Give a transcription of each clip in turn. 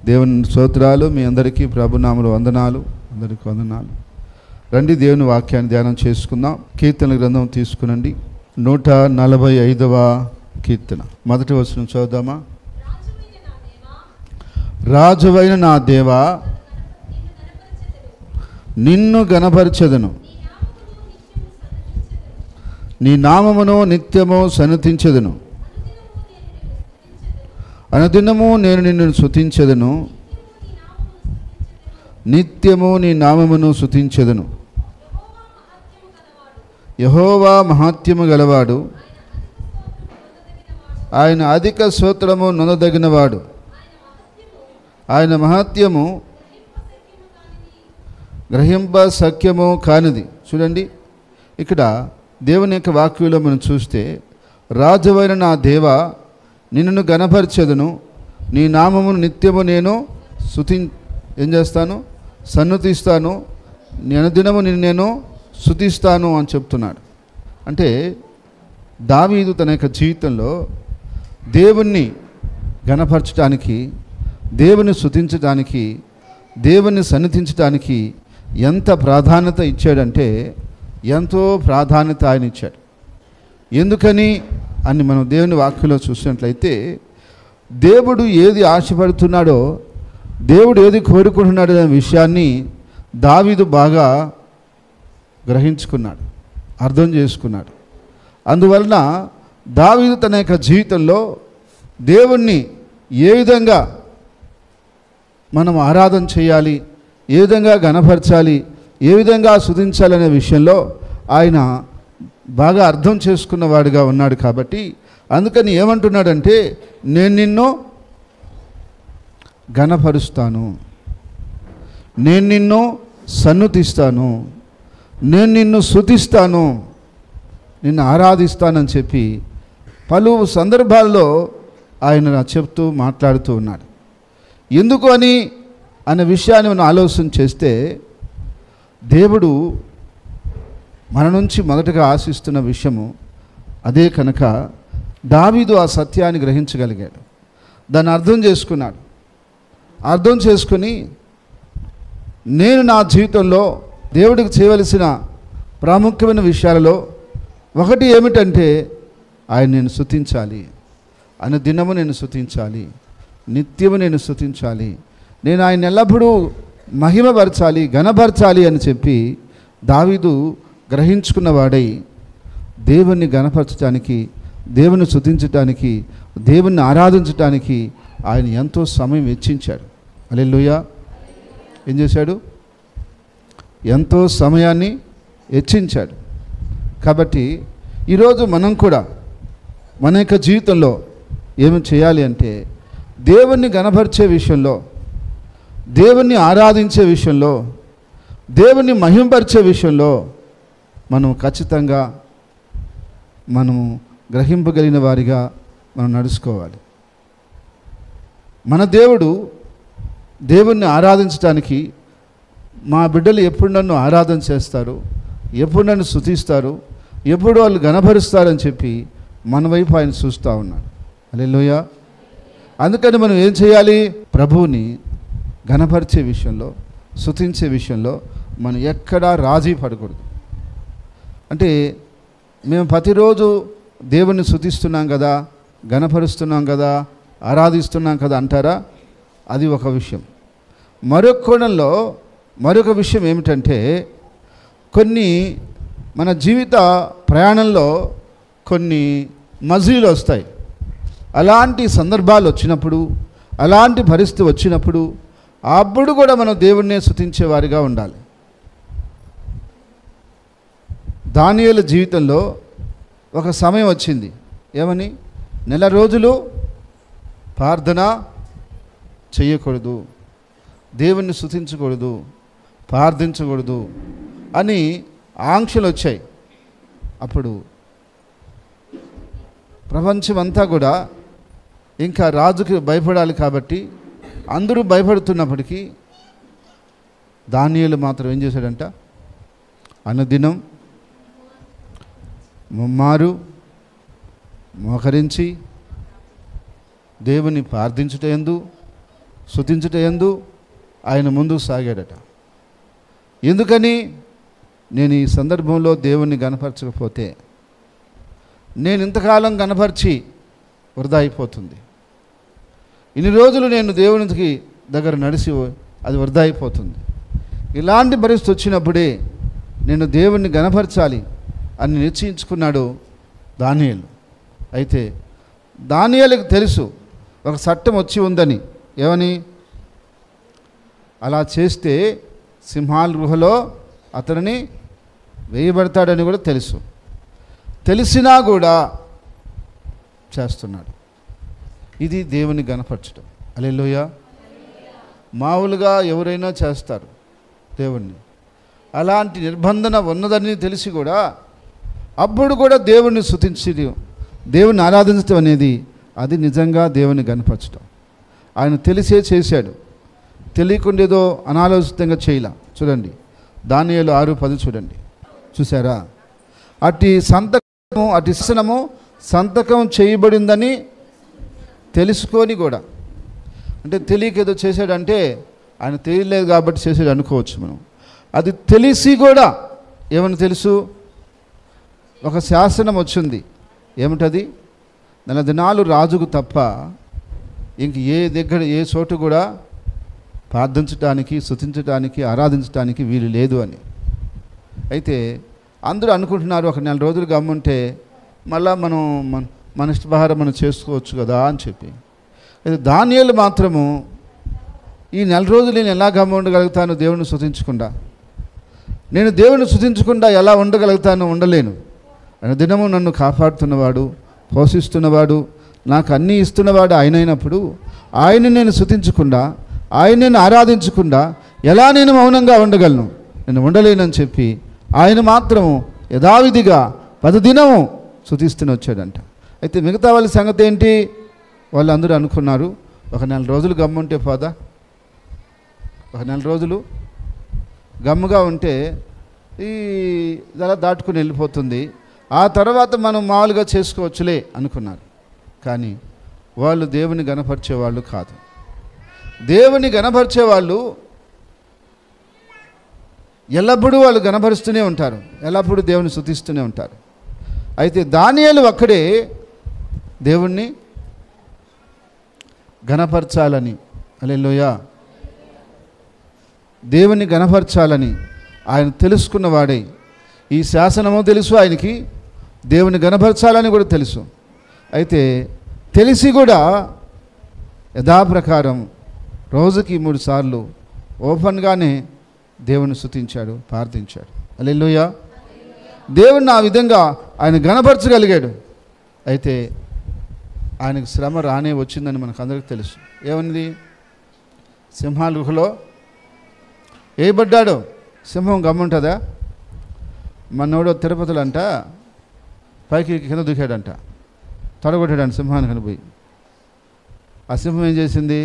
దేవుని స్తోత్రాలు. మీ అందరికీ ప్రభునామములో వందనాలు. అందరికీ వందనాలు. రండి దేవుని వాక్యాన్ని ధ్యానం చేసుకుందాం. కీర్తనల గ్రంథం తీసుకునండి. 145వ కీర్తన మొదటి వచనం చదువుదామా. రాజువైన నా దేవా, నిన్ను గణపరచెదను, నీ నామమును నిత్యము సన్నతించెదను. అనుదినము నేను నిన్ను స్తుతించెదను, నిత్యము నీ నామమును స్తుతించెదను. యెహోవా మహాత్యము గలవాడు, ఆయన అధిక స్తోత్రము నొందదగినవాడు. ఆయన మహాత్యము గ్రహింప సఖ్యము కానిది. చూడండి, ఇక్కడ దేవుని యొక్క వాక్యంలో మనం చూస్తే, రాజువైన నా దేవా, నిన్ను గణపరచెదను, నీ నామమును నిత్యము నేను ఏం చేస్తాను, సన్నుతిస్తాను, అనుదినము నిన్ను నేను స్తుతిస్తాను అని చెప్తున్నాడు. అంటే దావీదు తన యొక్క జీవితంలో దేవుణ్ణి గణపరచడానికి, దేవుని స్తుతించడానికి, దేవుని సన్నిధించడానికి ఎంత ప్రాధాన్యత ఇచ్చాడంటే, ఎంతో ప్రాధాన్యత ఆయన ఇచ్చాడు. ఎందుకని అని మనం దేవుని వాక్యంలో చూసినట్లయితే, దేవుడు ఏది ఆశపడుతున్నాడో, దేవుడు ఏది కోరుకుంటున్నాడో అనే విషయాన్ని దావీదు బాగా గ్రహించుకున్నాడు, అర్థం చేసుకున్నాడు. అందువలన దావీదు తన యొక్క జీవితంలో దేవుణ్ణి ఏ విధంగా మనం ఆరాధన చేయాలి, ఏ విధంగా గణపరచాలి, ఏ విధంగా స్తుతించాలి అనే విషయంలో ఆయన బాగా అర్థం చేసుకున్నవాడుగా ఉన్నాడు. కాబట్టి అందుకని ఏమంటున్నాడంటే, నేను నిన్ను గణపరుస్తాను, నేను నిన్ను సన్నుతిస్తాను, నేను నిన్ను స్తుతిస్తాను, నిన్ను ఆరాధిస్తానని చెప్పి పలు సందర్భాల్లో ఆయన చెప్తూ మాట్లాడుతూ ఉన్నాడు. ఎందుకు అని అనే విషయాన్ని మనం ఆలోచన చేస్తే, దేవుడు మన నుంచి మొదటగా ఆశిస్తున్న విషయము అదే కనుక దావీదు ఆ సత్యాన్ని గ్రహించగలిగాడు, దాన్ని అర్థం చేసుకున్నాడు. అర్థం చేసుకుని, నేను నా జీవితంలో దేవుడికి చేయవలసిన ప్రాముఖ్యమైన విషయాలలో ఒకటి ఏమిటంటే, ఆయన నేను స్తుతించాలి, అనుదినము నేను స్తుతించాలి, నిత్యము నేను స్తుతించాలి, నేను ఆయన ఎల్లప్పుడూ మహిమపరచాలి, ఘనపరచాలి అని చెప్పి దావీదు గ్రహించుకున్నవాడై దేవుణ్ణి గణపరచడానికి, దేవుని స్తుతించడానికి, దేవుణ్ణి ఆరాధించడానికి ఆయన ఎంతో సమయం వెచ్చించాడు. హల్లెలూయా. ఏం చేశాడు? ఎంతో సమయాన్ని వెచ్చించాడు. కాబట్టి ఈరోజు మనం కూడా మన యొక్క జీవితంలో ఏమి చేయాలి అంటే, దేవుణ్ణి గణపరిచే విషయంలో, దేవుణ్ణి ఆరాధించే విషయంలో, దేవుణ్ణి మహింపరిచే విషయంలో మనం ఖచ్చితంగా మనము గ్రహింపగలిగిన వారిగా మనం నడుచుకోవాలి. మన దేవుణ్ణి ఆరాధించడానికి, మా బిడ్డలు ఎప్పుడు నన్ను ఆరాధన చేస్తారు, ఎప్పుడు నన్ను స్తుతిస్తారు, ఎప్పుడు వాళ్ళు గణపరుస్తారని చెప్పి మన వైపు ఆయన చూస్తూ ఉన్నాడు. హల్లెలూయా. అందుకని మనం ఏం చేయాలి? ప్రభువుని గణపరిచే విషయంలో, స్తుతించే విషయంలో మనం ఎక్కడా రాజీ పడకూడదు. అంటే మేము ప్రతిరోజు దేవుణ్ణి స్తుతిస్తున్నాం కదా, గణపరుస్తున్నాం కదా, ఆరాధిస్తున్నాం కదా అంటారా? అది ఒక విషయం. మరొక కోణంలో మరొక విషయం ఏమిటంటే, కొన్ని మన జీవిత ప్రయాణంలో కొన్ని మజిలీలు వస్తాయి. అలాంటి సందర్భాలు వచ్చినప్పుడు, అలాంటి పరిస్థితి వచ్చినప్పుడు, అప్పుడు కూడా మనం దేవుణ్ణి స్తుతించే వారిగా ఉండాలి. దానియేలు జీవితంలో ఒక సమయం వచ్చింది. ఏమని? 4 రోజులు ప్రార్థన చేయకూడదు, దేవుణ్ణి స్తుతించకూడదు, ప్రార్థించకూడదు అని ఆంక్షలు వచ్చాయి. అప్పుడు ప్రపంచమంతా కూడా ఇంకా రాజుకి భయపడాలి కాబట్టి అందరూ భయపడుతున్నప్పటికీ దానియేలు మాత్రం ఏం చేశాడంట? అనుదినం ముమ్మారు మోకరించి దేవుని ప్రార్థించుటయందు, స్తుతించుట యందు ఆయన ముందుకు సాగాడట. ఎందుకని? నేను ఈ సందర్భంలో దేవుణ్ణి గణపరచకపోతే నేను ఇంతకాలం గణపరిచి వృధా అయిపోతుంది. ఇన్ని రోజులు నేను దేవునికి దగ్గర నడిచి అది వృధా అయిపోతుంది. ఇలాంటి పరిస్థితి వచ్చినప్పుడే నేను దేవుణ్ణి గణపరచాలి అని నిశ్చయించుకున్నాడు దానియేలు. అయితే దానియేలుకు తెలుసు ఒక చట్టం వచ్చి ఉందని. ఏమని? అలా చేస్తే సింహాల గుహలో అతనిని వేయబడతాడని కూడా తెలుసు. తెలిసినా కూడా చేస్తున్నాడు. ఇది దేవుని గణపరచడం. హల్లెలూయా. మామూలుగా ఎవరైనా చేస్తారు దేవుణ్ణి. అలాంటి నిర్బంధన ఉన్నదని తెలిసి కూడా అప్పుడు కూడా దేవుణ్ణి స్తుతించి దేవుణ్ణి ఆరాధించడం అనేది అది నిజంగా దేవుని గణపరచడం. ఆయన తెలిసే చేశాడు, తెలియకుండా ఏదో అనాలోచితంగా చేయలా. చూడండి దానియేలు 6:10 చూడండి. చూసారా? అటు శాసనము సంతకం చేయబడిందని తెలుసుకొని కూడా, అంటే తెలియక ఏదో చేశాడంటే ఆయన తెలియలేదు కాబట్టి చేసాడు అనుకోవచ్చు మనం. అది తెలిసి కూడా ఏమని తెలుసు? ఒక శాసనం వచ్చింది. ఏమిటది? 4 దినాలు రాజుకు తప్ప ఇంక ఏ చోటు కూడా ప్రార్థించడానికి, స్తుతించడానికి, ఆరాధించడానికి వీలు లేదు అని. అయితే అందరూ అనుకుంటున్నారు ఒక 4 రోజులు గమ్ముంటే మళ్ళా మన ఇష్టప్రకారం మనం చేసుకోవచ్చు కదా అని చెప్పి. అయితే దానియేలు మాత్రము ఈ 4 రోజులు నేను ఎలా ఉండగలుగుతాను దేవుణ్ణి స్తుతించకుండా? నేను దేవుణ్ణి స్తుతించకుండా ఎలా ఉండగలుగుతాను? ఉండలేను. దినము నన్ను కాపాడుతున్నవాడు, పోషిస్తున్నవాడు, నాకు అన్నీ ఇస్తున్నవాడు ఆయన అయినప్పుడు ఆయన నేను స్తుతించకుండా, ఆయన నేను ఆరాధించకుండా ఎలా నేను మౌనంగా ఉండగలను? నేను ఉండలేనని చెప్పి ఆయన మాత్రము యథావిధిగా 10 దినము స్తుతిస్తూనే వచ్చాడంట. అయితే మిగతా వాళ్ళ సంగతి ఏంటి? వాళ్ళందరూ అనుకున్నారు ఒక 4 రోజులు గమ్ముంటే పోదా, ఒక 4 రోజులు గమ్ముగా ఉంటే ఇలా దాటుకుని వెళ్ళిపోతుంది, ఆ తర్వాత మనం మామూలుగా చేసుకోవచ్చులే అనుకున్నారు. కానీ వాళ్ళు దేవుని గణపరిచేవాళ్ళు కాదు. దేవుని గణపరిచేవాళ్ళు ఎల్లప్పుడూ వాళ్ళు గణపరుస్తూనే ఉంటారు, ఎల్లప్పుడూ దేవుని స్తుతిస్తూనే ఉంటారు. అయితే దానియేలు ఒక్కడే దేవుణ్ణి గణపరచాలని, హల్లెలూయా, దేవుని గణపరచాలని ఆయన తెలుసుకున్నవాడే. ఈ శాసనము తెలుసు ఆయనకి, దేవుని గణపరచాలని కూడా తెలుసు. అయితే తెలిసి కూడా యథాప్రకారం రోజుకి 3 సార్లు ఓపెన్గానే దేవుని స్తుతించాడు, ప్రార్థించాడు. హల్లెలూయా. దేవుణ్ణి ఆ విధంగా ఆయన గణపరచగలిగాడు. అయితే ఆయనకు శ్రమ రానే వచ్చిందని మనకు అందరికీ తెలుసు. ఏమన్నది? సింహాల గుహలో వేయబడ్డాడు. సింహం గమ్ముంటుందా? మనోడు తిరుపతిలో అంట పైకి కింద దూకాడంట, తొడగొట్టాడంట సింహాన్ని కనిపోయి. ఆ సింహం ఏం చేసింది?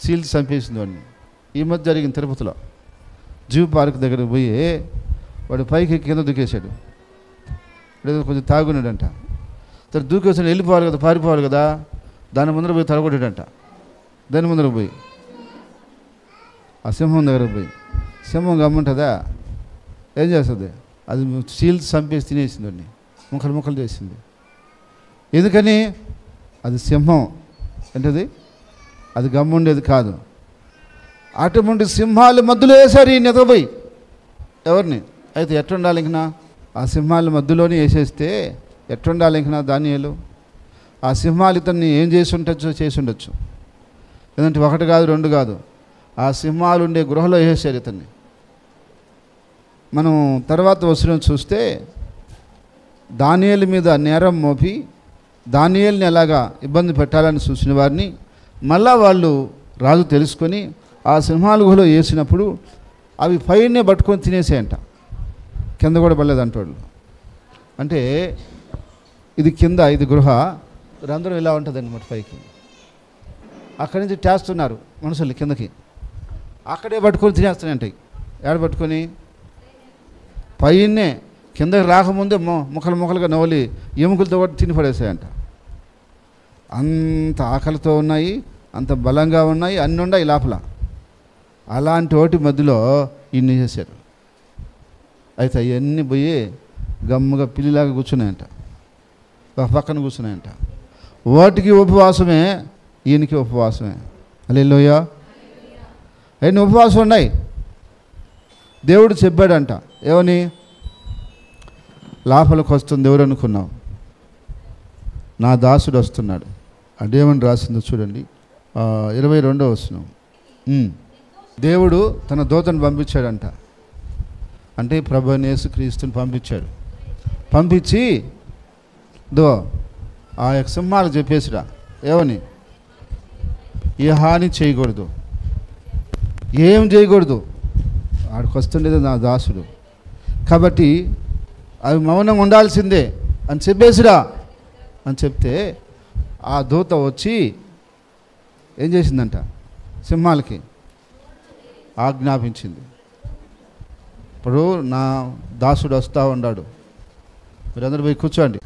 చీల్చి చంపేసింది వాడిని. ఈ మధ్య జరిగిన తిరుపతిలో జూ పార్క్ దగ్గర పోయి వాడు పైకి కింద దూకేశాడు. ఏదో కొంచెం తాగున్నాడంట. సరే దూకేసాడు, వెళ్ళిపోవాలి కదా, పారిపోవాలి కదా, దాని ముందర పోయి తొడగొట్టాడంట. దాని ముందర పోయి ఆ సింహం దగ్గర పోయి, సింహం గమ్ముంటుందా? ఏం చేస్తుంది? అది చీల్చి చంపేసి తినేసింది వాడిని, ముక్కలు ముక్కలు చేసింది. ఎందుకని? అది సింహం ఏంటది, అది గమ్ముండేది కాదు. అటువంటి సింహాల మధ్యలో వేశారు ఈ నిద్రపోయి ఎవరిని. అయితే ఎట్టుండాలి ఇంకనా? ఆ సింహాల మధ్యలోనే వేసేస్తే ఎట్టుండాలి ఇంకనా దానియేలు? ఆ సింహాలు ఇతన్ని ఏం చేసి ఉండొచ్చు. ఎందుకంటే 1 కాదు 2 కాదు, ఆ సింహాలు ఉండే గృహలో వేసేశారు ఇతన్ని. మనం తర్వాత వచనం చూస్తే దానియేలు మీద నేరం మోపి దానియేలుని ఎలాగా ఇబ్బంది పెట్టాలని చూసిన వారిని మళ్ళా వాళ్ళు రాజు తెలుసుకొని ఆ సింహాల గుహలో వేసినప్పుడు అవి పైనే పట్టుకొని తినేసేయంట, కింద కూడా పడలేదంటోళ్ళు. అంటే ఇది కింద, ఇది గృహ, రంధ్రం ఇలా ఉంటుంది అన్నమాట పైకి. అక్కడి నుంచి టేస్తున్నారు మనుషులు కిందకి, అక్కడే పట్టుకొని తినేస్తాయంటాయి. ఏడ పట్టుకొని? పైనే, కిందకి రాకముందే ముక్కలుగా నవలి ఎముకలతో కూడా తిని పడేసాయంట. అంత ఆకలితో ఉన్నాయి, అంత బలంగా ఉన్నాయి, అన్నీ ఉన్నాయి లోపల. అలాంటి వాటి మధ్యలో ఇన్ని చేశారు. అయితే అవన్నీ పోయి గమ్ముగా పిల్లిలాగా కూర్చున్నాయంట, ఒక పక్కన కూర్చున్నాయంట. వాటికి ఉపవాసమే, ఈయనకి ఉపవాసమే. హల్లెలూయా. అవన్నీ ఉపవాసం ఉన్నాయి. దేవుడు చెప్పాడంట, ఏమని? లోపలికి వస్తుంది ఎవరు అనుకున్నావు? నా దాసుడు వస్తున్నాడు. అదేమని రాసిందో చూడండి, 22వ వచనం. దేవుడు తన దూతను పంపించాడంట. అంటే ప్రభువైన యేసుక్రీస్తుని పంపించాడు. పంపించి ఆ యొక్క సింహాలు చెప్పేసిరా, ఏమని? ఏ హాని చేయకూడదు, ఏం చేయకూడదు. ఆడికి వస్తుండేది నా దాసుడు కాబట్టి అవి మౌనంగా ఉండాల్సిందే అని చెప్పేసిరా అని చెప్తే ఆ దూత వచ్చి ఏం చేసిందంట? సింహాలకి ఆజ్ఞాపించింది, ఇప్పుడు నా దాసుడు వస్తూ ఉన్నాడు, మీరందరూ పోయి కూర్చోండి.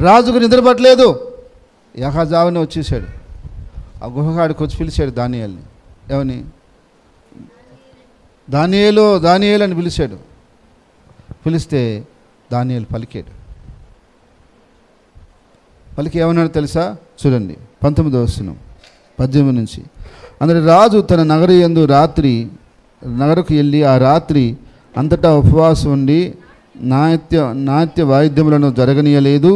రాజుకు నిద్ర పట్టలేదు, యహజావుని వచ్చేసాడు. ఆ గుహగాడికి వచ్చి పిలిచాడు దానియేలుని. ఏమని? దానియేలు దానియేలు అని పిలిచాడు. పిలిస్తే దానియేలు పలికాడు. పలికి ఏమన్నాడు తెలుసా? చూడండి 19వ వచనం 18 నుంచి. అందరి రాజు తన నగరకు వెళ్ళి ఆ రాత్రి అంతటా ఉపవాసం ఉండి నాట్య వాయిద్యములను జరగనీయలేదు.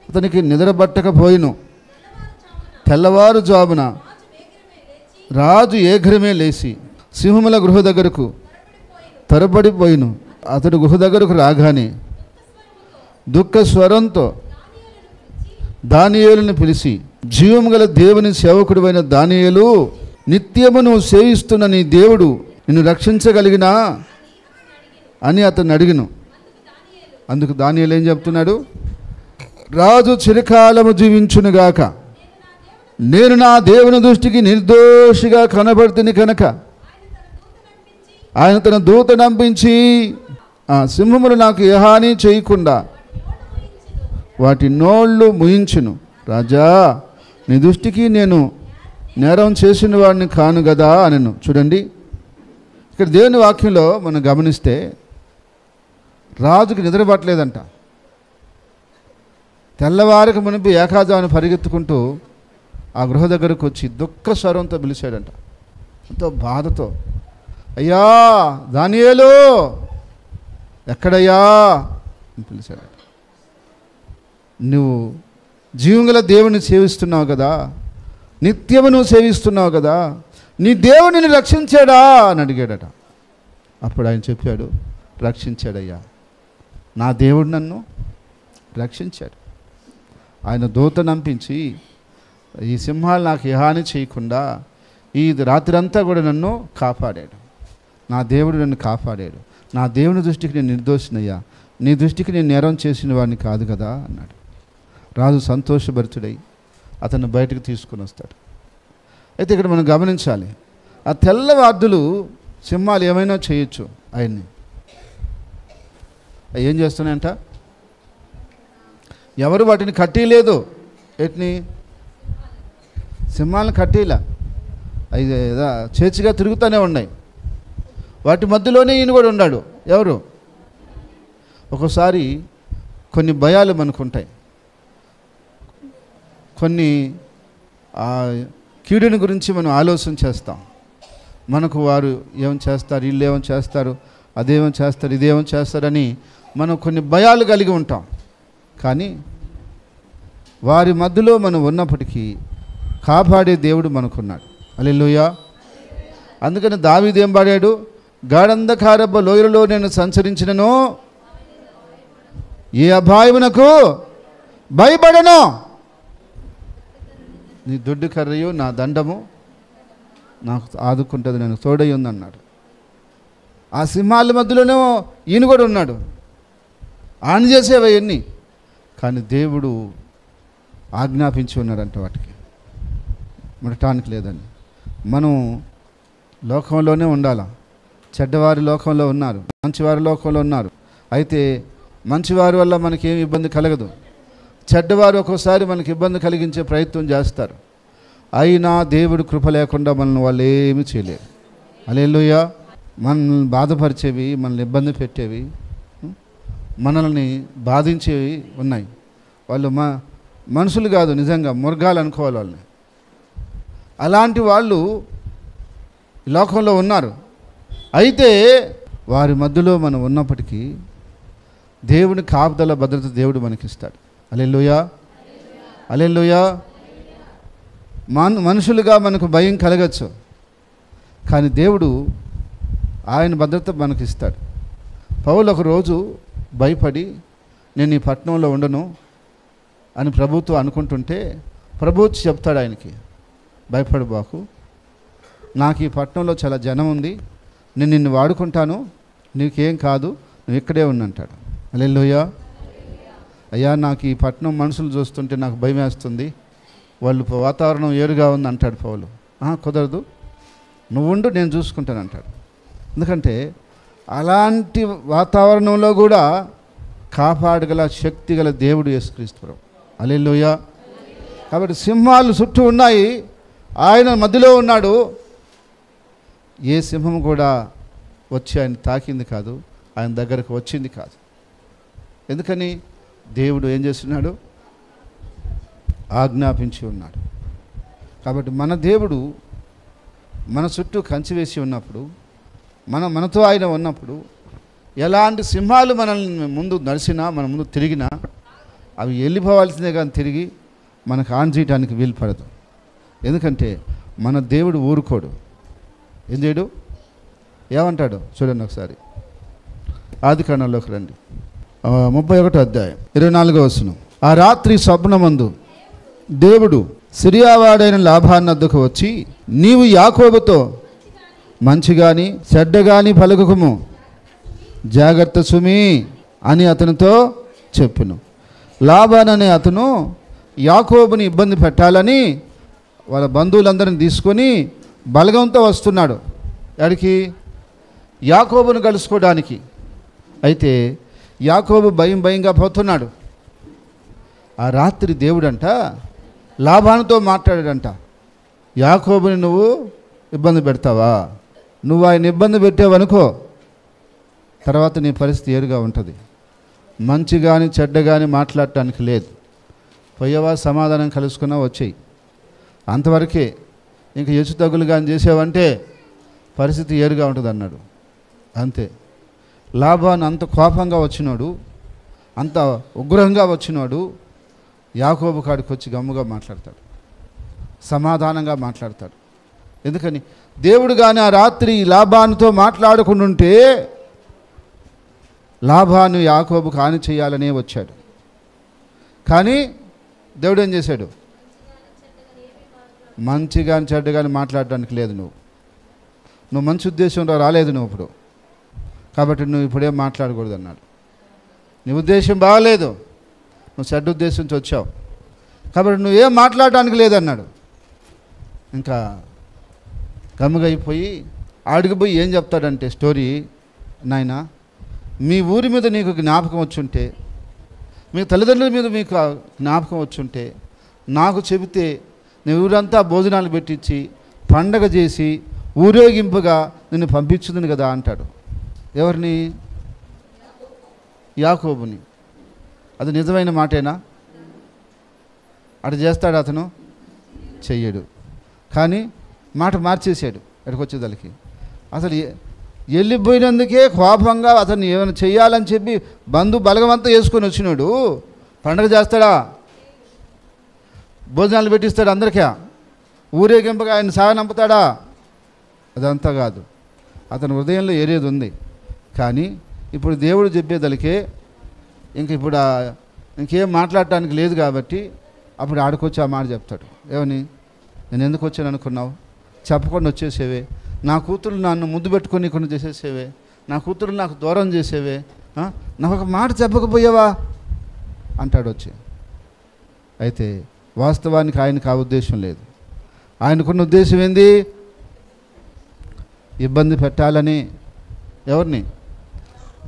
అతనికి నిద్రపట్టకపోయిను. తెల్లవారుజామున రాజు ఏఘ్రమే లేచి సింహముల గృహ దగ్గరకు త్వరపడిపోయిను. అతడు గుహ దగ్గరకు రాగానే దుఃఖ స్వరంతో దానియేలుని పిలిచి, జీవము గల దేవుని సేవకుడువైన దానియేలు, నిత్యము నువ్వు సేవిస్తున్న నీ దేవుడు నిన్ను రక్షించగలిగినా అని అతను అడిగిను. అందుకు దానియేలు ఏం చెప్తున్నాడు? రాజు చిరకాలము జీవించునుగాక, నేను నా దేవుని దృష్టికి నిర్దోషిగా కనబడుతుంది కనుక ఆయన తన దూత నంపించి ఆ సింహములు నాకు ఏ హాని చేయకుండా వాటి నోళ్ళు ముయించును. రాజా, నీ దృష్టికి నేను నేరం చేసిన వాడిని కాను కదా అనను. చూడండి, ఇక్కడ దేవుని వాక్యంలో మనం గమనిస్తే రాజుకి నిద్ర పట్టలేదంట. తెల్లవారికి మునిపి ఏకాజాను పరిగెత్తుకుంటూ ఆ గృహ దగ్గరకు వచ్చి దుఃఖ స్వరంతో పిలిచాడంట, ఎంతో బాధతో. అయ్యా దానియేలు, ఎక్కడయ్యా అని పిలిచాడంట. నువ్వు జీవంగల దేవుని సేవిస్తున్నావు కదా, నిత్యము నువ్వు సేవిస్తున్నావు కదా, నీ దేవుడిని రక్షించాడా అని అడిగాడట. అప్పుడు ఆయన చెప్పాడు, రక్షించాడయ్యా, నా దేవుడు నన్ను రక్షించాడు. ఆయన దూత నంపించి ఈ సింహాలు నాకు ఏ హాని చేయకుండా ఈ రాత్రంతా కూడా నన్ను కాపాడాడు. నా దేవుడు నన్ను కాపాడాడు. నా దేవుని దృష్టికి నేను నిర్దోషినయ్యా, నీ దృష్టికి నేను నేరం చేసిన వాడిని కాదు కదా అన్నాడు. రాజు సంతోషభరితుడై అతన్ని బయటకు తీసుకుని వస్తాడు. అయితే ఇక్కడ మనం గమనించాలి, ఆ తెల్లవార్దులు సింహాలు ఏమైనా చేయొచ్చు ఆయన్ని. ఏం చేస్తున్నాయంట? ఎవరు వాటిని కట్టిలేదు. ఎట్ని? సింహాలను కట్టిలా, అవి చేర్చిగా తిరుగుతూనే ఉన్నాయి. వాటి మధ్యలోనే ఈయన కూడా ఉన్నాడు. ఎవరు? ఒక్కోసారి కొన్ని భయాలు మనకుంటాయి, కొన్ని కీడుని గురించి మనం ఆలోచన చేస్తాం. మనకు వారు ఏమని చేస్తారు, వీళ్ళు ఏమని చేస్తారు, అదేమని చేస్తారు, ఇదేమని చేస్తారని మనం కొన్ని భయాలు కలిగి ఉంటాం. కానీ వారి మధ్యలో మనం ఉన్నప్పటికీ కాపాడే దేవుడు మనకున్నాడు. హల్లెలూయా. అందుకని దావీదు ఏం పాడాడు? గాఢంధకారపు లోయలలో నేను సంచరించినను ఏ అపాయమునకు భయపడను, నీ దొడ్డు కర్రయు నా దండము నాకు ఆదుకుంటుంది, నేను తోడై ఉందన్నాడు. ఆ సింహాల మధ్యలోనే ఈయన కూడా ఉన్నాడు. ఆయన చేసేవన్నీ కానీ దేవుడు ఆజ్ఞాపించి ఉన్నాడంట వాటికి ముడటానికి లేదని. మనం లోకంలోనే ఉండాలా. చెడ్డవారి లోకంలో ఉన్నారు, మంచివారి లోకంలో ఉన్నారు. అయితే మంచివారి వల్ల మనకేం ఇబ్బంది కలగదు. చెడ్డవారు ఒక్కోసారి మనకి ఇబ్బంది కలిగించే ప్రయత్నం చేస్తారు. అయినా దేవుడి కృప లేకుండా మనల్ని వాళ్ళు ఏమీ చేయలేరు. హల్లెలూయా. మనల్ని బాధపరిచేవి, మనల్ని ఇబ్బంది పెట్టేవి, మనల్ని బాధించేవి ఉన్నాయి. వాళ్ళు మనుషులు కాదు, నిజంగా మృగాలు అనుకోవాలి వాళ్ళని. అలాంటి వాళ్ళు లోకంలో ఉన్నారు. అయితే వారి మధ్యలో మనం ఉన్నప్పటికీ దేవుని కాపుదల భద్రత దేవుడు మనకిస్తాడు. హల్లెలూయా, హల్లెలూయా. మనుషులుగా మనకు భయం కలగచ్చు, కానీ దేవుడు ఆయన భద్రత మనకిస్తాడు. పౌలు ఒకరోజు భయపడి నేను ఈ పట్టణంలో ఉండను అని ప్రభుత్వం అనుకుంటుంటే ప్రభువు చెప్తాడు ఆయనకి, భయపడబాకు, నాకు ఈ పట్టణంలో చాలా జనం ఉంది, నేను నిన్ను వాడుకుంటాను, నీకేం కాదు, నువ్వు ఇక్కడే ఉండంటాడు. హల్లెలూయా. అయ్యా నాకు ఈ పట్టణం మనుషులు చూస్తుంటే నాకు భయం వేస్తుంది, వాళ్ళు వాతావరణం ఏరుగా ఉంది అంటాడు పౌలు. కుదరదు, నువ్వు ఉండు, నేను చూసుకుంటాను అంటాడు. ఎందుకంటే అలాంటి వాతావరణంలో కూడా కాపాడగల శక్తి గల దేవుడు యేసుక్రీస్తు ప్రభువు. హల్లెలూయా. కాబట్టి సింహాలు చుట్టూ ఉన్నాయి, ఆయన మధ్యలో ఉన్నాడు. ఏ సింహం కూడా వచ్చి ఆయన తాకింది కాదు, ఆయన దగ్గరకు వచ్చింది కాదు. ఎందుకని? దేవుడు ఏం చేస్తున్నాడు? ఆజ్ఞాపించి ఉన్నాడు. కాబట్టి మన దేవుడు మన చుట్టూ కంచి వేసి ఉన్నప్పుడు, మనతో ఆయన ఉన్నప్పుడు, ఎలాంటి సింహాలు మనల్ని ముందు నడిచినా, మన ముందు తిరిగినా అవి వెళ్ళిపోవాల్సిందే కానీ తిరిగి మనకు ఆన్ చేయడానికి వీలు పడదు. ఎందుకంటే మన దేవుడు ఊరుకోడు. ఏం చేయడు? ఏమంటాడు చూడండి ఒకసారి, ఆదికాండంలోకి రండి, 31వ అధ్యాయం 24వ వచనం. ఆ రాత్రి స్వప్నమందు దేవుడు సిరియావాడైన లాబాను వద్దకు వచ్చి, నీవు యాకోబుతో మంచి గాని చెడ్డ గాని పలుకుము, జాగ్రత్త సుమి అని అతనితో చెప్పును. లాబాను అనే అతను యాకోబుని ఇబ్బంది పెట్టాలని వాళ్ళ బంధువులందరిని తీసుకొని బలగంతో వస్తున్నాడు. ఎక్కడికి? యాకోబును కలుసుకోవడానికి. అయితే యాకోబు భయంగా పోతున్నాడు. ఆ రాత్రి దేవుడంట లాబానుతో మాట్లాడాడంట, యాకోబుని నువ్వు ఇబ్బంది పెడతావా? నువ్వు ఆయన ఇబ్బంది పెట్టావనుకో, తర్వాత నీ పరిస్థితి ఏరుగా ఉంటుంది. మంచి కానీ చెడ్డ కానీ మాట్లాడటానికి లేదు. పోయేవా, సమాధానం కలుసుకున్నా వచ్చేయి, అంతవరకే. ఇంకా హెచ్చు తగ్గులు కానీ చేసావంటే పరిస్థితి ఏరుగా ఉంటుంది అన్నాడు. అంతే. లాబాను అంత కోపంగా వచ్చినాడు, అంత ఉగ్రంగా వచ్చినాడు. యాకోబు కాడికి వచ్చి గమ్ముగా మాట్లాడతాడు, సమాధానంగా మాట్లాడతాడు. ఎందుకని? దేవుడు కానీ ఆ రాత్రి లాబానుతో మాట్లాడకుండా ఉంటే లాబాను యాకోబుకు హాని చేయాలనే వచ్చాడు. కానీ దేవుడు ఏం చేశాడు? మంచి కానీ చెడ్డ కానీ మాట్లాడడానికి లేదు. నువ్వు మంచి ఉద్దేశంలో రాలేదు నువ్వు ఇప్పుడు, కాబట్టి నువ్వు ఇప్పుడేం మాట్లాడకూడదు అన్నాడు. నీ ఉద్దేశం బాగలేదు, నువ్వు చెడ్డ ఉద్దేశంతో వచ్చావు, కాబట్టి నువ్వేం మాట్లాడడానికి లేదన్నాడు. ఇంకా గమ్ముగా అయిపోయి ఆడిగిపోయి ఏం చెప్తాడంటే స్టోరీ, నాయన మీ ఊరి మీద నీకు జ్ఞాపకం వచ్చుంటే, మీ తల్లిదండ్రుల మీద మీకు జ్ఞాపకం వచ్చుంటే నాకు చెబితే నేను ఊరంతా భోజనాలు పెట్టించి పండగ చేసి ఊరేగింపుగా నిన్ను పంపించుదును కదా అంటాడు. ఎవరిని? యాకోబుని. అది నిజమైన మాటేనా? అటు చేస్తాడు అతను? చెయ్యడు. కానీ మాట మార్చేసాడు. ఎక్కడికి వచ్చేదానికి అసలు వెళ్ళిపోయినందుకే కోపంగా అతన్ని ఏమైనా చెయ్యాలని చెప్పి బలగమంతా వేసుకొని వచ్చినాడు. పండగ చేస్తాడా? భోజనాలు పెట్టిస్తాడు అందరికీ? ఊరేగింపుగా ఆయన సాగనంపుతాడా? అదంతా కాదు. అతని హృదయంలో ఏరేది ఉంది. కానీ ఇప్పుడు దేవుడు చెప్పేదలికే ఇప్పుడు ఇంకేం మాట్లాడటానికి లేదు కాబట్టి అప్పుడు ఆడుకొచ్చి ఆ మాట చెప్తాడు. ఏమని? నేను ఎందుకు వచ్చాను అనుకున్నావు? చెప్పకుండా వచ్చేసేవే, నా కూతురు నన్ను ముద్దు పెట్టుకొని కొన్ని చేసేసేవే, నా కూతురు నాకు దూరం చేసేవే, నాకు ఒక మాట చెప్పకపోయావా అంటాడు వచ్చి. అయితే వాస్తవానికి ఆయనకు ఆ ఉద్దేశం లేదు. ఆయనకున్న ఉద్దేశం ఏంది? ఇబ్బంది పెట్టాలని. ఎవరిని?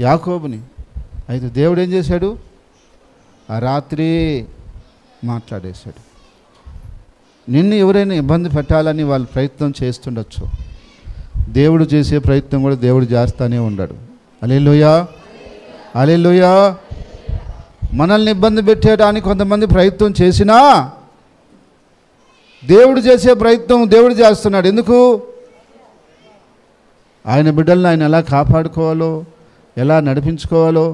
యాకోబుని. అయితే దేవుడు ఏం చేశాడు? ఆ రాత్రి మాట్లాడేశాడు. నిన్ను ఎవరైనా ఇబ్బంది పెట్టాలని వాళ్ళు ప్రయత్నం చేస్తుండొచ్చు. దేవుడు చేసే ప్రయత్నం కూడా దేవుడు చేస్తానే ఉన్నాడు. హల్లెలూయా, హల్లెలూయా. మనల్ని ఇబ్బంది పెట్టేయడానికి కొంతమంది ప్రయత్నం చేసినా దేవుడు చేసే ప్రయత్నం దేవుడు చేస్తున్నాడు. ఎందుకు? ఆయన బిడ్డలను ఆయన ఎలా కాపాడుకోవాలో, ఎలా నడిపించుకోవాలో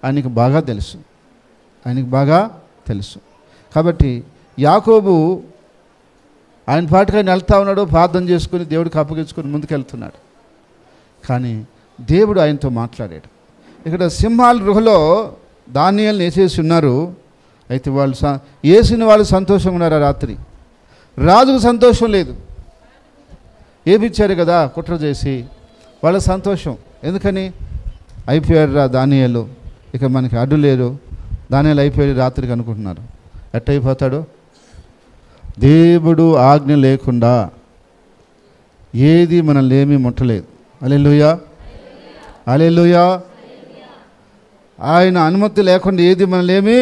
ఆయనకి బాగా తెలుసు. ఆయనకి బాగా తెలుసు. కాబట్టి యాకోబు ఆయన పాటికి ఆయన వెళ్తా ఉన్నాడు, ప్రార్థన చేసుకుని దేవుడికి అప్పగించుకొని ముందుకెళ్తున్నాడు. కానీ దేవుడు ఆయనతో మాట్లాడాడు. ఇక్కడ సింహాల గృహలో దానియేలుని వేసేసి ఉన్నారు. అయితే వాళ్ళు వేసిన వాళ్ళు సంతోషంగా ఉన్నారు. ఆ రాత్రి రాజుకు సంతోషం లేదు. ఏపిచ్చారు కదా కుట్ర చేసి, వాళ్ళ సంతోషం. ఎందుకని? అయిపోయాడు రా దానియేలు, ఇక మనకి అడ్డు లేరు, దానియేలు అయిపోయాడు రాత్రికి అనుకుంటున్నారు. ఎట్టయిపోతాడు? దేవుడు ఆజ్ఞ లేకుండా ఏది మనల్ని ఏమీ ముట్టలేదు. హల్లెలూయా, హల్లెలూయా. ఆయన అనుమతి లేకుండా ఏది మనల్ని ఏమీ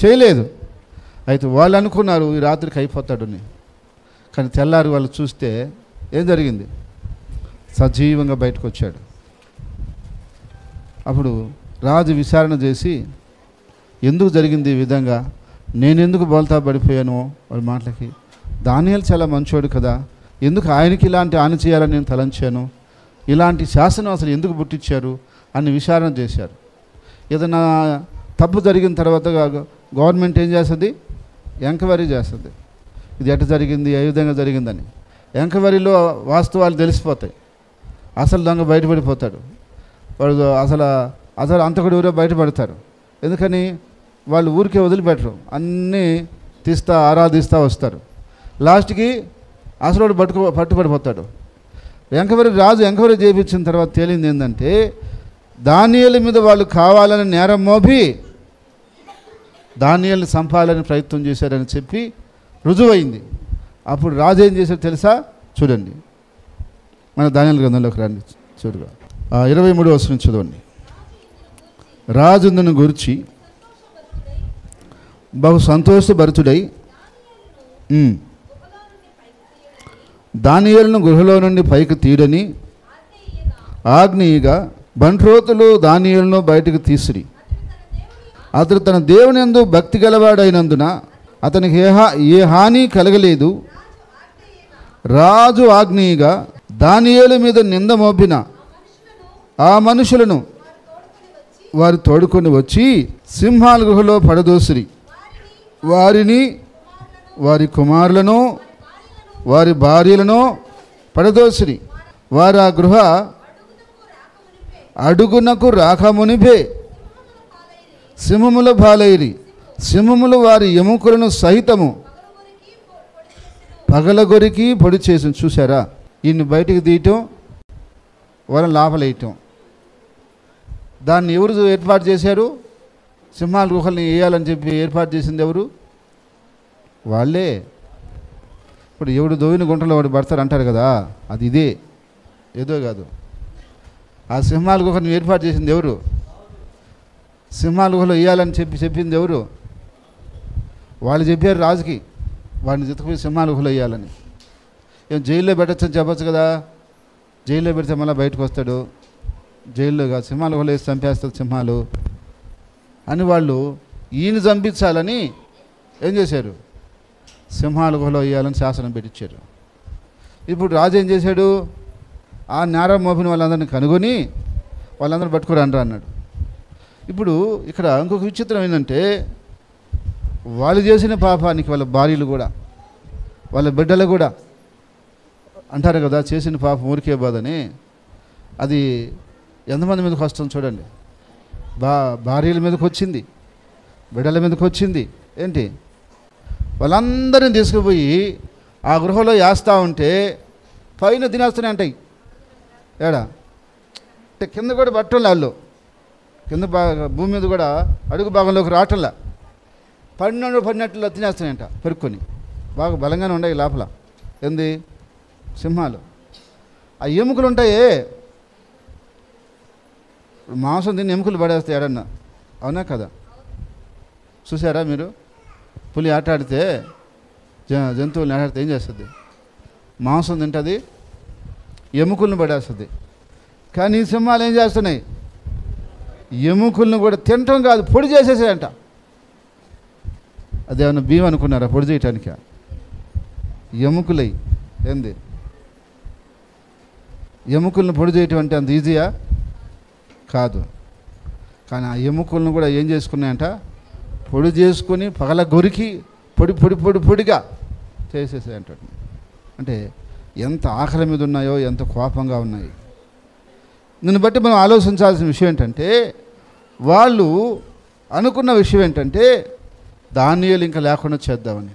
చేయలేదు. అయితే వాళ్ళు అనుకున్నారు ఈ రాత్రికి అయిపోతాడని. కానీ తెల్లారి వాళ్ళు చూస్తే ఏం జరిగింది? సజీవంగా బయటకు వచ్చాడు. అప్పుడు రాజు విచారణ చేసి, ఎందుకు జరిగింది ఈ విధంగా, నేనెందుకు బోల్తా పడిపోయాను వాళ్ళ మాటలకి? దానియేలు చాలా మంచోడు కదా, ఎందుకు ఆయనకి ఇలాంటి హాని చేయాలని నేను తలంచాను, ఇలాంటి శాసనం అసలు ఎందుకు పుట్టించారు అని విచారణ చేశారు. ఏదైనా తప్పు జరిగిన తర్వాత గవర్నమెంట్ ఏం చేస్తుంది? ఎంక్వైరీ చేస్తుంది. ఇది ఎట్ట జరిగింది, ఏ విధంగా జరిగిందని. ఎంక్వైరీలో వాస్తవాలు తెలిసిపోతాయి. అసలు దొంగ బయటపడిపోతాడు. వాడు అసలు అంతకుడు ఎవరో బయటపడతారు. ఎందుకని? వాళ్ళు ఊరికే వదిలిపెట్టరు, అన్నీ తీస్తా ఆరాధిస్తూ వస్తారు. లాస్ట్కి అసలు వాడు పట్టుబడిపోతాడు. రాజు ఎంక్వైరీ చేయించిన తర్వాత తేలింది ఏంటంటే, దానియేలు మీద వాళ్ళు కావాలని నేరం మోపి దానియేలుని చంపాలని ప్రయత్నం చేశారని చెప్పి రుజువైంది. అప్పుడు రాజు ఏం చేశాడు తెలుసా? చూడండి, మన దానియేలు గ్రంథంలోకి రండి. చూడుగా 23వ వచనం చదవండి. రాజును గురించి బహు సంతోషభరితుడై దానియేలును గృహలో నుండి పైకి తీయడని ఆజ్ఞయిగా బంట్రోతులు దానియేలును బయటకు తీసిరి. అతడు తన దేవుని యందు భక్తి గలవాడైనందున అతనికి ఏ హాని కలగలేదు. రాజు ఆజ్ఞయిగా దానియేలు మీద నింద మోపిన ఆ మనుషులను వారు తోడుకొని వచ్చి సింహాల గుహలో పడదోసిరి. వారిని, వారి కుమారులను, వారి భార్యలను పడదోసిరి. వారు ఆ గృహ అడుగునకు రాకమునిపే సింహముల పాలైరి. సింహములు వారి ఎముకలను సహితము పగలగొరికి పొడి చేసి. చూసారా? ఈయన్ని బయటికి తీయటం, వాళ్ళని లోపలేయటం. దాన్ని ఎవరు ఏర్పాటు చేశారు? సింహాల గుహల్ని వేయాలని చెప్పి ఏర్పాటు చేసింది ఎవరు? వాళ్ళే. ఇప్పుడు ఎవడు దోవిన గుంటలో వాడు పడతారు అంటారు కదా, అది ఇదే, ఏదో కాదు. ఆ సింహాల గుహను ఏర్పాటు చేసింది ఎవరు? సింహాల గుహలో వేయాలని చెప్పింది ఎవరు? వాళ్ళు చెప్పారు రాజుకి, వాడిని జతకపోయి సింహాల గుహలో వేయాలని. ఏం జైల్లో పెట్టచ్చని చెప్పచ్చు కదా. జైల్లో పెడితే మళ్ళీ బయటకు వస్తాడు. జైల్లో కాదు, సింహాల గుహలో వేసి చంపేస్తారు సింహాలు అని వాళ్ళు ఈయన చంపించాలని ఏం చేశారు? సింహాల గుహలో వేయాలని శాసనం పెట్టించారు. ఇప్పుడు రాజు ఏం చేశాడు? ఆ నేరం మోపిన వాళ్ళందరినీ కనుగొని వాళ్ళందరూ పట్టుకురండ్రా అన్నాడు. ఇప్పుడు ఇక్కడ ఇంకొక విచిత్రం ఏంటంటే, వాళ్ళు చేసిన పాపానికి వాళ్ళ భార్యలు కూడా, వాళ్ళ బిడ్డలు కూడా అంటారు కదా, చేసిన పాపం ఊరికే బాధని. అది ఎంతమంది మీదకి వస్తుంది చూడండి. భార్యల మీదకి వచ్చింది, బిడ్డల మీదకి వచ్చింది. ఏంటి? వాళ్ళందరినీ తీసుకుపోయి ఆ గృహలో వేస్తూ ఉంటే పైన తినేస్తూనే ఉంటాయి. ఏడా అంటే కింద కూడా పట్టంలే వాళ్ళు, కింద భూమి మీద కూడా అడుగు భాగంలోకి రావటంలా, పడినట్లు తినేస్తున్నాయంట పెరుక్కొని. బాగా బలంగానే ఉన్నాయి లోపల. ఏంది? సింహాలు. ఆ ఎముకలు ఉంటాయే, మాంసం తిని ఎముకలు పడేస్తాయి ఏడన్నా, అవునా కదా? చూసారా మీరు? పులి ఆట ఆడితే జంతువులు నేడాడితే ఏం చేస్తుంది? మాంసం తింటుంది, ఎముకలను పడేస్తుంది. కానీ ఈ సింహాలు ఏం చేస్తున్నాయి? ఎముకలను కూడా తినటం కాదు, పొడి చేసేసాయంట. అదేమన్నా బియ్యం అనుకున్నారా పొడి చేయటానికి? ఎముకలై ఏంది? ఎముకలను పొడి చేయటం అంటే అంత ఈజీయా? కాదు. కానీ ఆ ఎముకలను కూడా ఏం చేసుకున్నాయంట? పొడి చేసుకొని పగల గొరికి పొడిగా చేసేసాయంట. అంటే ఎంత ఆకలి మీద ఉన్నాయో, ఎంత కోపంగా ఉన్నాయి. దీన్ని బట్టి మనం ఆలోచించాల్సిన విషయం ఏంటంటే, వాళ్ళు అనుకున్న విషయం ఏంటంటే దానియేలు ఇంకా లేకుండా చేద్దామని.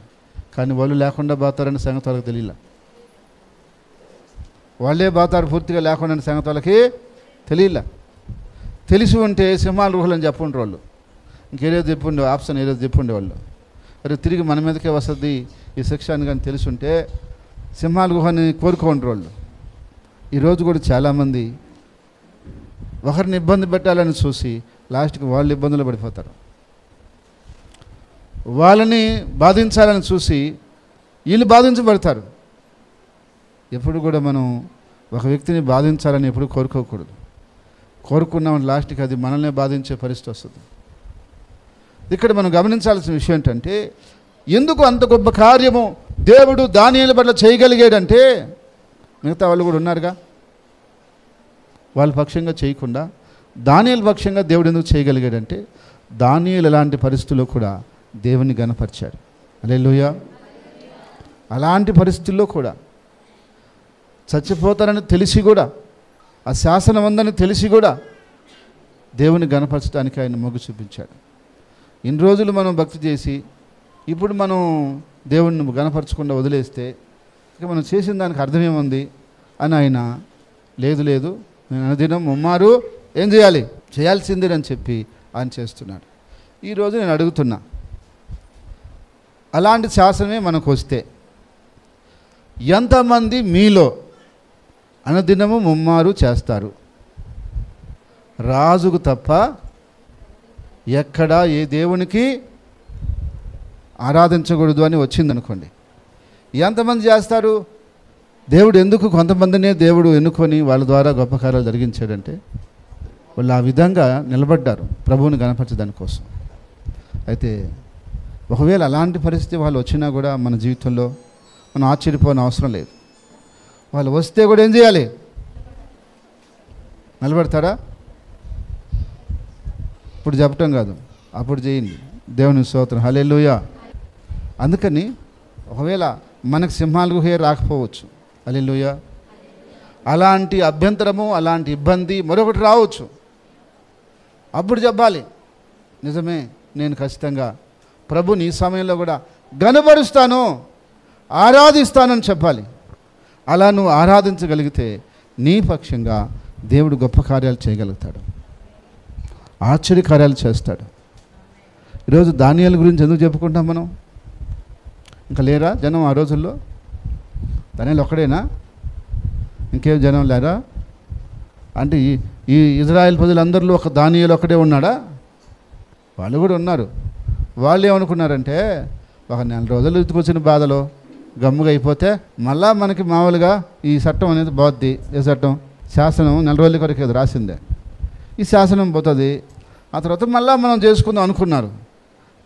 కానీ వాళ్ళు లేకుండా పోతారని సంగతి వాళ్ళకి తెలియలే. వాళ్ళే పోతారు పూర్తిగా లేకుండా సంగతి వాళ్ళకి తెలియలే. తెలిసి ఉంటే సింహాల గుహలు అని చెప్పుండ్రు వాళ్ళు. ఇంకేదో చెప్పుండే ఆప్షన్ ఏదో చెప్పుండే వాళ్ళు. అరే తిరిగి మన మీదకే వస్తుంది ఈ శిక్ష అని కానీ తెలిసి ఉంటే సింహాల గుహని కోరుకోండి వాళ్ళు. ఈరోజు కూడా చాలామంది ఒకరిని ఇబ్బంది పెట్టాలని చూసి లాస్ట్కి వాళ్ళు ఇబ్బందులు పడిపోతారు. వాళ్ళని బాధించాలని చూసి వీళ్ళు బాధించబడతారు. ఎప్పుడు కూడా మనం ఒక వ్యక్తిని బాధించాలని ఎప్పుడు కోరుకోకూడదు. కోరుకున్నామని లాస్ట్కి అది మనల్ని బాధించే పరిస్థితి వస్తుంది. ఇక్కడ మనం గమనించాల్సిన విషయం ఏంటంటే, ఎందుకు అంత గొప్ప కార్యము దేవుడు దానియేలు పట్ల చేయగలిగాడంటే, మిగతా వాళ్ళు కూడా ఉన్నారుగా, వాళ్ళ పక్షంగా చేయకుండా దానియేలు పక్షంగా దేవుడు ఎందుకు చేయగలిగాడంటే, దానియేలు ఎలాంటి పరిస్థితుల్లో కూడా దేవుని గణపరిచాడు. హల్లెలూయా. అలాంటి పరిస్థితుల్లో కూడా చచ్చిపోతారని తెలిసి కూడా, ఆ శాసనం ఉందని తెలిసి కూడా దేవుని గణపరచడానికి ఆయన మొగ్గు చూపించాడు. ఇన్ని రోజులు మనం భక్తి చేసి ఇప్పుడు మనం దేవుణ్ణి గణపరచకుండా వదిలేస్తే ఇక మనం చేసిన దానికి అర్థమేముంది అని ఆయన లేదు నేను అనుదినం ముమ్మారు ఏం చేయాలి, చేయాల్సిందేనని చెప్పి ఆయన చేస్తున్నాడు. ఈరోజు నేను అడుగుతున్నా, అలాంటి శాసనమే మనకు వస్తే ఎంతమంది మీలో అనుదినము ముమ్మారు చేస్తారు? రాజుకు తప్ప ఎక్కడా ఏ దేవునికి ఆరాధించకూడదు అని వచ్చిందనుకోండి, ఎంతమంది చేస్తారు? దేవుడు ఎందుకు కొంతమందినే దేవుడు ఎన్నుకొని వాళ్ళ ద్వారా గొప్ప కార్యాలు జరిగించాడంటే, వాళ్ళు ఆ విధంగా నిలబడ్డారు ప్రభువుని గణపరచడాని కోసం. అయితే ఒకవేళ అలాంటి పరిస్థితి వాళ్ళు వచ్చినా కూడా మన జీవితంలో మనం ఆశ్చర్యపోని అవసరం లేదు. వాళ్ళు వస్తే కూడా ఏం చేయాలి? నిలబడతారా? ఇప్పుడు చెప్పటం కాదు, అప్పుడు చేయండి. దేవుని స్తోత్రం. హల్లెలూయా. అందుకని ఒకవేళ మనకు సింహాల గుహే రాకపోవచ్చు, హల్లెలూయా, అలాంటి అభ్యంతరము, అలాంటి ఇబ్బంది మరొకటి రావచ్చు. అప్పుడు చెప్పాలి, నిజమే, నేను ఖచ్చితంగా ప్రభుని ఈ సమయంలో కూడా గణపరుస్తాను, ఆరాధిస్తానని చెప్పాలి. అలా నువ్వు ఆరాధించగలిగితే నీ పక్షంగా దేవుడు గొప్ప కార్యాలు చేయగలుగుతాడు, ఆశ్చర్యకార్యాలు చేస్తాడు. ఈరోజు దానియేలు గురించి ఎందుకు చెప్పుకుంటాం మనం? ఇంకా లేరా జనం ఆ రోజుల్లో? దానియేలు ఒక్కడేనా? ఇంకేం జనం లేరా? అంటే ఈ ఇజ్రాయెల్ ప్రజలందరిలో ఒక దానియేలు ఒక్కడే ఉన్నాడా? వాళ్ళు కూడా ఉన్నారు. వాళ్ళు ఏమనుకున్నారంటే, ఒక నెల రోజులు ఎత్తుకొచ్చిన బాధలో గమ్ముగా అయిపోతే మళ్ళా మనకి మామూలుగా ఈ చట్టం అనేది పోద్ది. ఏ చట్టం? శాసనం నెల రోజుల కొరకు అది రాసిందే. ఈ శాసనం పోతుంది, ఆ తర్వాత మళ్ళీ మనం చేసుకుందాం అనుకున్నారు.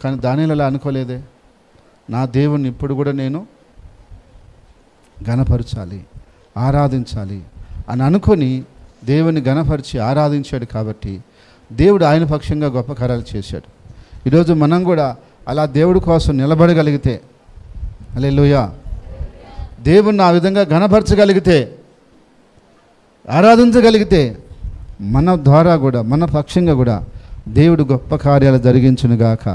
కానీ దానియేలు అలా అనుకోలేదే. నా దేవుణ్ణి ఇప్పుడు కూడా నేను ఘనపరచాలి, ఆరాధించాలి అని అనుకొని దేవుని ఘనపరిచి ఆరాధించాడు. కాబట్టి దేవుడు ఆయన పక్షంగా గొప్ప కార్యాలు చేశాడు. ఈరోజు మనం కూడా అలా దేవుడి కోసం నిలబడగలిగితే, హల్లెలూయా, దేవుణ్ణి ఆ విధంగా ఘనపరచగలిగితే, ఆరాధించగలిగితే మన ద్వారా కూడా, మన పక్షంగా కూడా దేవుడు గొప్ప కార్యాలు జరిగించునుగాక.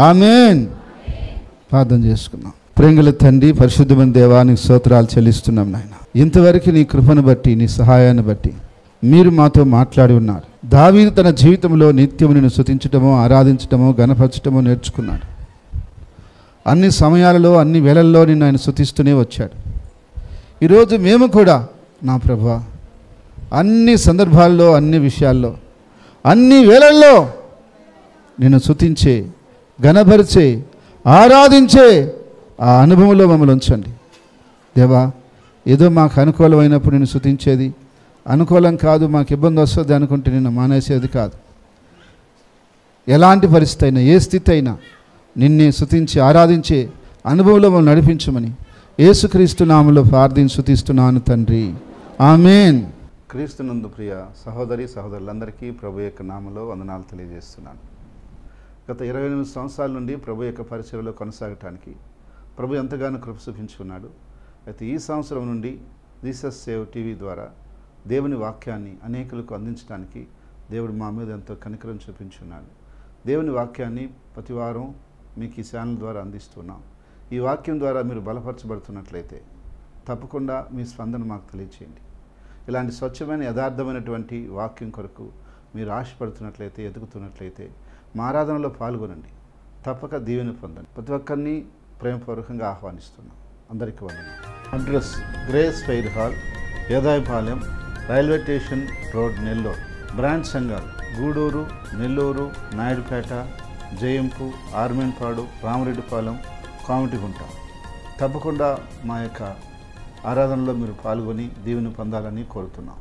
ఆమేన్. ప్రార్థన చేసుకున్నాం. ప్రేంగుల తండ్రి, పరిశుద్ధమైన దేవానికి స్తోత్రాలు చెల్లిస్తున్నాం నాయన. ఇంతవరకు నీ కృపను బట్టి, నీ సహాయాన్ని బట్టి మీరు మాతో మాట్లాడి ఉన్నారు. దావీదు తన జీవితంలో నిత్యము నిన్ను స్తుతించటమో, ఆరాధించటమో, ఘనపరచటమో నేర్చుకున్నాడు. అన్ని సమయాలలో, అన్ని వేళల్లో నిన్ను ఆయన స్తుతిస్తూనే వచ్చాడు. ఈరోజు మేము కూడా నా ప్రభువా అన్ని సందర్భాల్లో, అన్ని విషయాల్లో, అన్ని వేళల్లో నిన్ను స్తుతించే, ఘనపరిచే, ఆరాధించే ఆ అనుభవంలో మమ్మల్ని ఉంచండి దేవా. ఏదో మాకు అనుకూలమైనప్పుడు నేను స్తుతించేది, అనుకూలం కాదు మాకు ఇబ్బంది వస్తుంది అనుకుంటే నిన్ను మానేసేది కాదు. ఎలాంటి పరిస్థితి అయినా, ఏ స్థితి అయినా నిన్నే స్తుతించి ఆరాధించే అనుభవంలో మమ్మల్ని నడిపించమని యేసుక్రీస్తు నామములో ప్రార్థించి స్తుతిస్తున్నాను తండ్రి, ఆమేన్. క్రీస్తునందు ప్రియ సహోదరి సహోదరులందరికీ ప్రభు యొక్క నామములో వందనాలు తెలియజేస్తున్నాను. గత 28 సంవత్సరాల నుండి ప్రభు యొక్క పరిచర్యలో కొనసాగటానికి ప్రభు ఎంతగానో కృప చూపించుకున్నాడు. అయితే ఈ సంవత్సరం నుండి జీసస్ సేవ్ టీవీ ద్వారా దేవుని వాక్యాన్ని అనేకులకు అందించడానికి దేవుడు మా మీద ఎంతో కనికరం చూపించున్నాడు. దేవుని వాక్యాన్ని ప్రతి వారం మీకు ఈ ఛానల్ ద్వారా అందిస్తున్నాం. ఈ వాక్యం ద్వారా మీరు బలపరచబడుతున్నట్లయితే తప్పకుండా మీ స్పందన మాకు తెలియచేయండి. ఇలాంటి స్వచ్ఛమైన యథార్థమైనటువంటి వాక్యం కొరకు మీరు ఆశపడుతున్నట్లయితే, ఎదుగుతున్నట్లయితే మా ఆరాధనలో పాల్గొనండి. తప్పక దీవెన పొందండి. ప్రతి ఒక్కరిని ప్రేమపూర్వకంగా ఆహ్వానిస్తున్నాం. అందరికీ వందనాలు. Address grace fair hall, Edayapalem, railway station road, Nellore. Branch సంఘాలు గూడూరు, నెల్లూరు, నాయుడుపేట, జయంపు, ఆర్మేన్పాడు, రామరెడ్డిపాలెం, కామిటిగుంట. తప్పకుండా మా యొక్క ఆరాధనలో మీరు పాల్గొని దీవెన పొందాలని కోరుతున్నాం.